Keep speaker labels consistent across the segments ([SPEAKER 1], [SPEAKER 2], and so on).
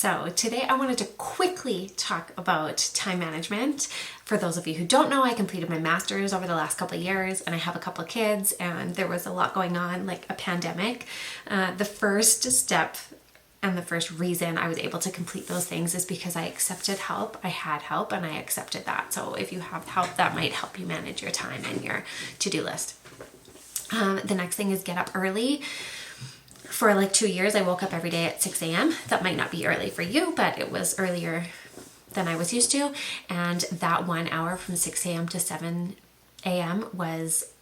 [SPEAKER 1] So today I wanted to quickly talk about time management. For those of you who don't know, I completed my master's over the last couple of years and I have a couple of kids and there was a lot going on, like a pandemic. The first step and the first reason I was able to complete those things is because I accepted help. I had help and I accepted that. So if you have help, that might help you manage your time and your to-do list. The next thing is get up early. For like 2 years, I woke up every day at 6 a.m. That might not be early for you, but it was earlier than I was used to. And that 1 hour from 6 a.m. to 7 a.m. was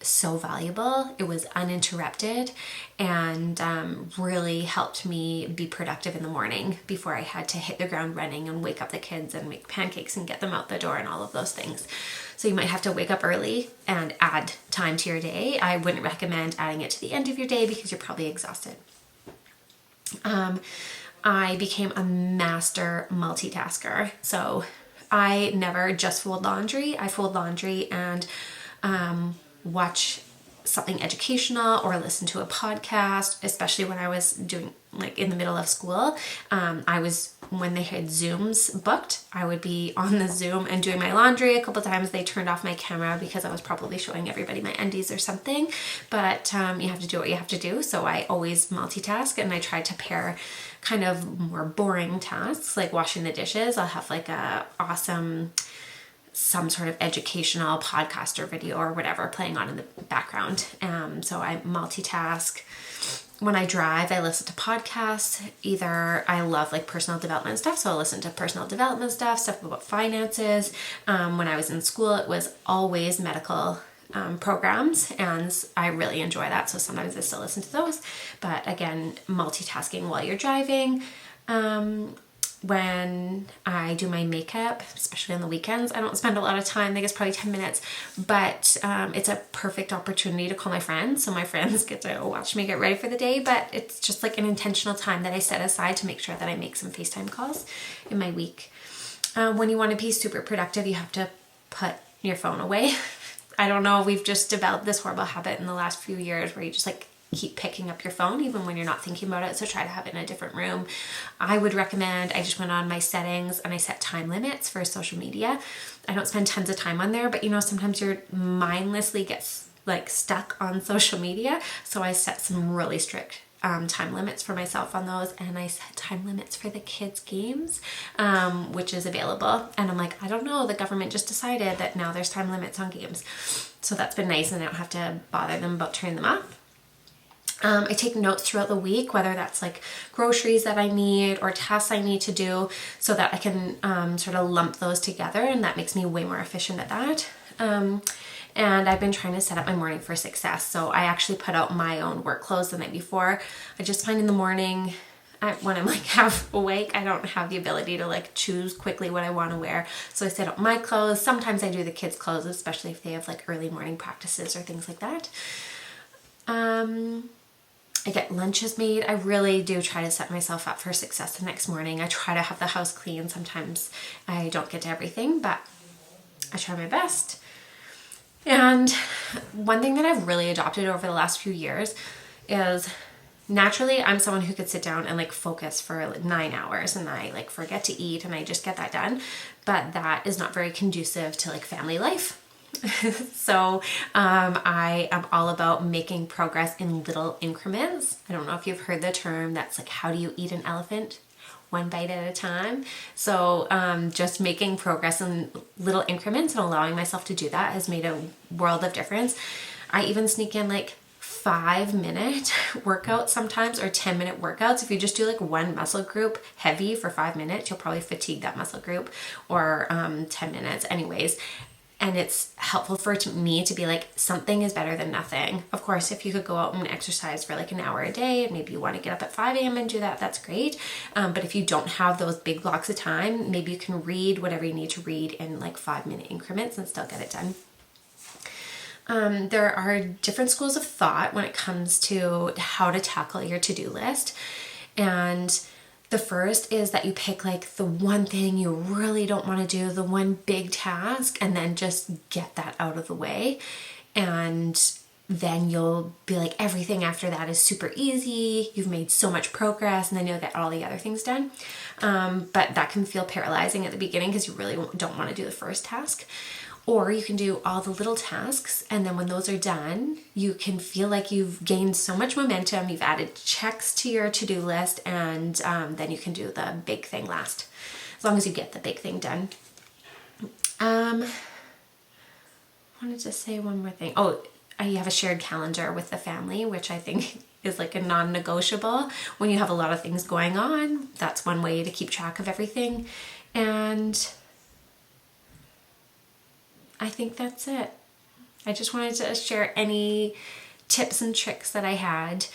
[SPEAKER 1] so valuable. It was uninterrupted and really helped me be productive in the morning before I had to hit the ground running and wake up the kids and make pancakes and get them out the door and all of those things. So you might have to wake up early and add time to your day. I wouldn't recommend adding it to the end of your day because you're probably exhausted. I became a master multitasker. So I never just fold laundry. I fold laundry and watch something educational or listen to a podcast, especially when I was doing like in the middle of school. When they had Zooms booked, I would be on the Zoom and doing my laundry. A couple times they turned off my camera because I was probably showing everybody my undies or something, but you have to do what you have to do. So I always multitask and I try to pair kind of more boring tasks like washing the dishes. I'll have like some sort of educational podcast or video or whatever playing on in the background. So I multitask. When I drive, I listen to podcasts. Either I love like personal development stuff, so I'll listen to personal development stuff about finances. When I was in school, it was always medical programs, and I really enjoy that. So sometimes I still listen to those. But again, multitasking while you're driving. When I do my makeup, especially on the weekends, I don't spend a lot of time. I think it's probably 10 minutes, but it's a perfect opportunity to call my friends. So my friends get to watch me get ready for the day, but it's just like an intentional time that I set aside to make sure that I make some FaceTime calls in my week. When you want to be super productive, you have to put your phone away. I don't know, we've just developed this horrible habit in the last few years where you just like keep picking up your phone even when you're not thinking about it. So try to have it in a different room. I would recommend, I just went on my settings and I set time limits for social media. I don't spend tons of time on there, but you know, sometimes you're mindlessly gets like stuck on social media. So I set some really strict time limits for myself on those, and I set time limits for the kids' games, which is available. And I'm like, I don't know, the government just decided that now there's time limits on games. So that's been nice and I don't have to bother them about turning them off. I take notes throughout the week, whether that's like groceries that I need or tasks I need to do, so that I can sort of lump those together, and that makes me way more efficient at that. And I've been trying to set up my morning for success. So I actually put out my own work clothes the night before. I just find in the morning, when I'm like half awake, I don't have the ability to like choose quickly what I want to wear. So I set up my clothes. Sometimes I do the kids' clothes, especially if they have like early morning practices or things like that. I get lunches made. I really do try to set myself up for success the next morning. I try to have the house clean. Sometimes I don't get to everything, but I try my best. And one thing that I've really adopted over the last few years is, naturally, I'm someone who could sit down and like focus for like 9 hours and I like forget to eat and I just get that done. But that is not very conducive to like family life. So I am all about making progress in little increments. I don't know if you've heard the term, that's like, how do you eat an elephant? One bite at a time. So just making progress in little increments and allowing myself to do that has made a world of difference. I even sneak in like 5-minute workouts sometimes, or 10-minute workouts. If you just do like one muscle group heavy for 5 minutes, you'll probably fatigue that muscle group, or 10 minutes anyways. And it's helpful for me to be like, something is better than nothing. Of course, if you could go out and exercise for like an hour a day, and maybe you want to get up at 5 a.m. and do that, that's great. But if you don't have those big blocks of time, maybe you can read whatever you need to read in like 5-minute increments and still get it done. There are different schools of thought when it comes to how to tackle your to-do list. And the first is that you pick like the one thing you really don't want to do, the one big task, and then just get that out of the way. And then you'll be like, everything after that is super easy. You've made so much progress, and then you'll get all the other things done. But that can feel paralyzing at the beginning because you really don't want to do the first task. Or you can do all the little tasks, and then when those are done, you can feel like you've gained so much momentum, you've added checks to your to-do list, and then you can do the big thing last, as long as you get the big thing done. I wanted to say one more thing. Oh, I have a shared calendar with the family, which I think is like a non-negotiable. When you have a lot of things going on, that's one way to keep track of everything. And I think that's it. I just wanted to share any tips and tricks that I had.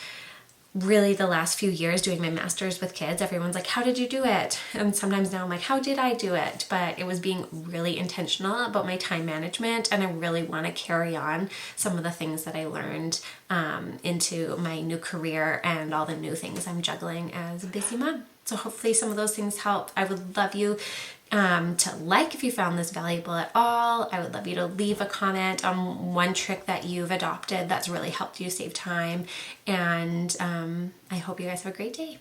[SPEAKER 1] Really, the last few years doing my master's with kids, everyone's like, how did you do it? And sometimes now I'm like, how did I do it? But it was being really intentional about my time management, and I really want to carry on some of the things that I learned into my new career and all the new things I'm juggling as a busy mom. So hopefully some of those things help. I would love you to like if you found this valuable at all. I would love you to leave a comment on one trick that you've adopted that's really helped you save time. And I hope you guys have a great day.